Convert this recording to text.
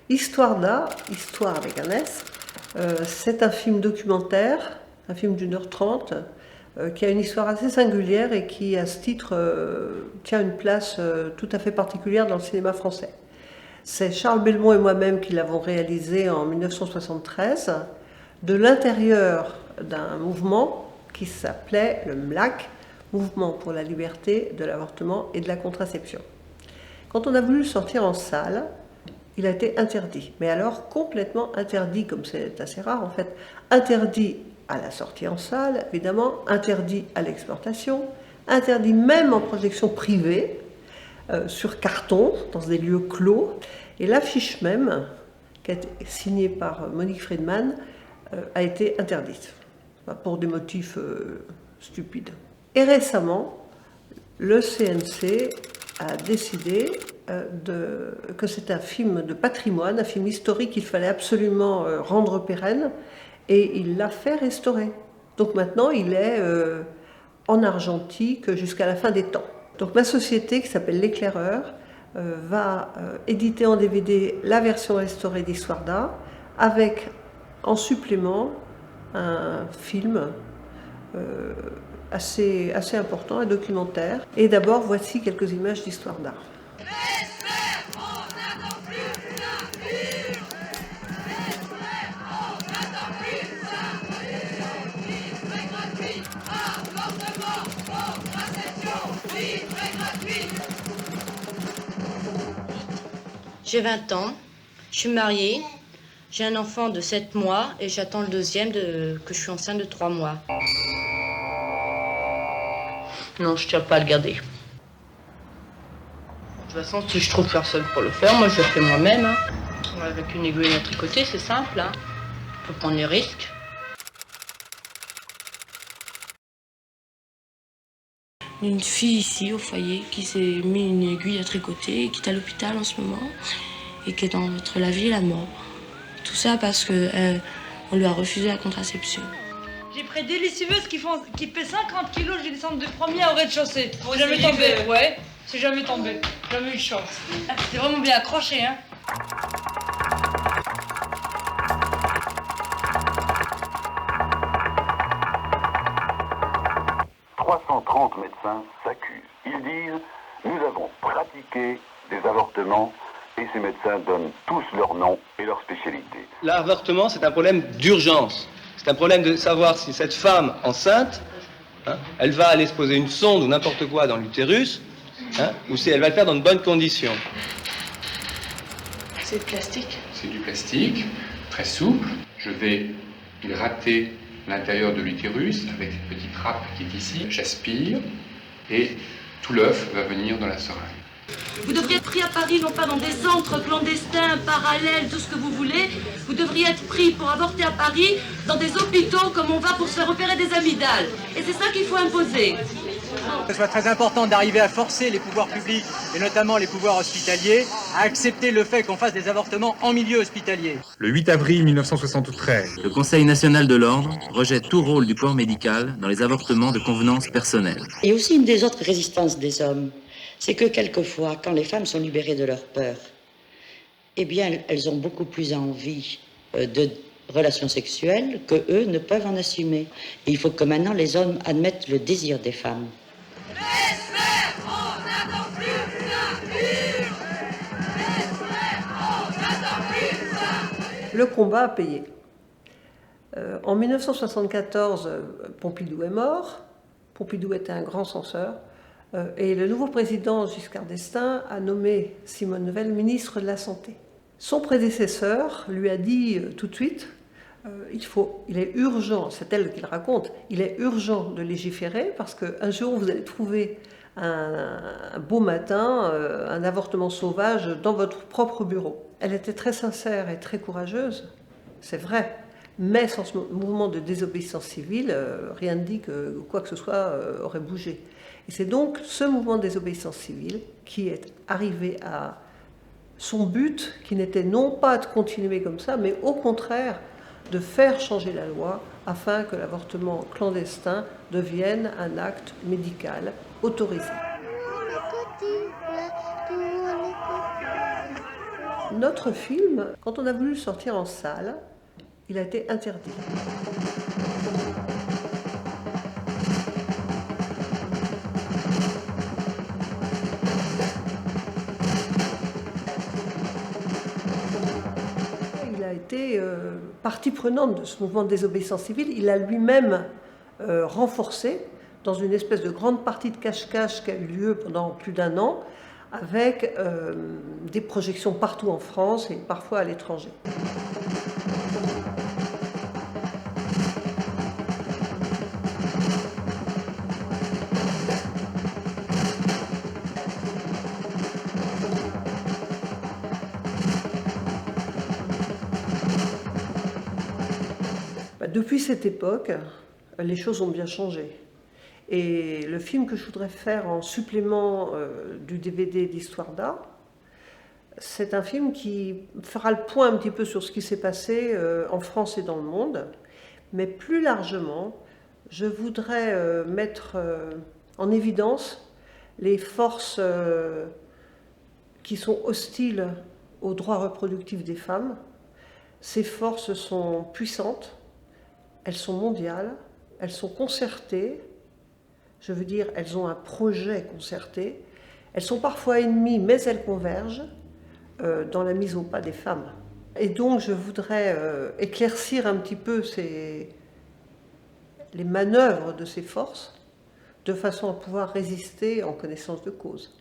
Histoire d'A, Histoire avec un S, c'est un film documentaire, un film d'1h30, qui a une histoire assez singulière et qui, à ce titre, tient une place tout à fait particulière dans le cinéma français. C'est Charles Belmont et moi-même qui l'avons réalisé en 1973, de l'intérieur d'un mouvement qui s'appelait le MLAC, Mouvement pour la liberté de l'avortement et de la contraception. Quand on a voulu le sortir en salle, il a été interdit, mais alors complètement interdit, comme c'est assez rare en fait, interdit à la sortie en salle, évidemment, interdit à l'exportation, interdit même en projection privée, sur carton, dans des lieux clos, et l'affiche même, qui a été signée par Monique Friedman, a été interdite, pour des motifs stupides. Et récemment, le CNC a décidé que c'est un film de patrimoine, un film historique qu'il fallait absolument rendre pérenne, et il l'a fait restaurer. Donc maintenant, il est en argentique jusqu'à la fin des temps. Donc ma société, qui s'appelle L'Éclaireur, va éditer en DVD la version restaurée d'Histoire d'A, avec en supplément un film assez important, un documentaire. Et d'abord, voici quelques images d'Histoire d'A. J'ai 20 ans, je suis mariée, j'ai un enfant de 7 mois et j'attends le deuxième que je suis enceinte de 3 mois. Non, je tiens pas à le garder. De toute façon, si je trouve personne pour le faire, moi je le fais moi-même. Hein. Avec une aiguille à tricoter, c'est simple. Hein. Faut prendre les risques. Une fille ici au foyer qui s'est mis une aiguille à tricoter et qui est à l'hôpital en ce moment et qui est entre la vie et la mort. Tout ça parce que on lui a refusé la contraception. J'ai pris des lessiveuses qui pèsent 50 kilos, j'ai descendu du premier au rez-de-chaussée. Pour jamais tombé, ouais, c'est jamais tombé, jamais eu de chance. C'était vraiment bien accroché, hein. « 330 médecins s'accusent. Ils disent « Nous avons pratiqué des avortements » et ces médecins donnent tous leur nom et leur spécialité. L'avortement, c'est un problème d'urgence. C'est un problème de savoir si cette femme enceinte, elle va aller se poser une sonde ou n'importe quoi dans l'utérus, ou si elle va le faire dans de bonnes conditions. C'est du plastique. C'est du plastique, très souple. Je vais hydrater l'intérieur de l'utérus avec une petite trappe qui est ici. J'aspire et tout l'œuf va venir dans la seringue. Vous devriez être pris à Paris, non pas dans des centres clandestins, parallèles, tout ce que vous voulez. Vous devriez être pris pour avorter à Paris dans des hôpitaux comme on va pour se faire opérer des amygdales. Et c'est ça qu'il faut imposer. Ce soit très important d'arriver à forcer les pouvoirs publics, et notamment les pouvoirs hospitaliers, à accepter le fait qu'on fasse des avortements en milieu hospitalier. Le 8 avril 1973, le Conseil national de l'ordre rejette tout rôle du corps médical dans les avortements de convenance personnelle. Et aussi une des autres résistances des hommes, c'est que quelquefois, quand les femmes sont libérées de leur peur, eh bien, elles ont beaucoup plus envie de relations sexuelles que eux ne peuvent en assumer. Et il faut que maintenant les hommes admettent le désir des femmes. Le combat a payé. En 1974, Pompidou est mort. Pompidou était un grand censeur. Et le nouveau président Giscard d'Estaing a nommé Simone Veil ministre de la Santé. Son prédécesseur lui a dit tout de suite, il est urgent, c'est elle qui le raconte, il est urgent de légiférer parce qu'un jour vous allez trouver un beau matin un avortement sauvage dans votre propre bureau. Elle était très sincère et très courageuse, c'est vrai, mais sans ce mouvement de désobéissance civile, rien ne dit que quoi que ce soit aurait bougé. Et c'est donc ce mouvement de désobéissance civile qui est arrivé à son but, qui n'était non pas de continuer comme ça, mais au contraire de faire changer la loi afin que l'avortement clandestin devienne un acte médical autorisé. Notre film, quand on a voulu le sortir en salle, il a été interdit. Il a été partie prenante de ce mouvement de désobéissance civile. Il a lui-même renforcé dans une espèce de grande partie de cache-cache qui a eu lieu pendant plus d'1 an, avec des projections partout en France et parfois à l'étranger. Depuis cette époque, les choses ont bien changé. Et le film que je voudrais faire en supplément du DVD d'Histoire d'Art, c'est un film qui fera le point un petit peu sur ce qui s'est passé en France et dans le monde. Mais plus largement, je voudrais mettre en évidence les forces qui sont hostiles aux droits reproductifs des femmes. Ces forces sont puissantes, elles sont mondiales, elles sont concertées. Je veux dire, elles ont un projet concerté. Elles sont parfois ennemies, mais elles convergent dans la mise au pas des femmes. Et donc, je voudrais éclaircir un petit peu les manœuvres de ces forces, de façon à pouvoir résister en connaissance de cause.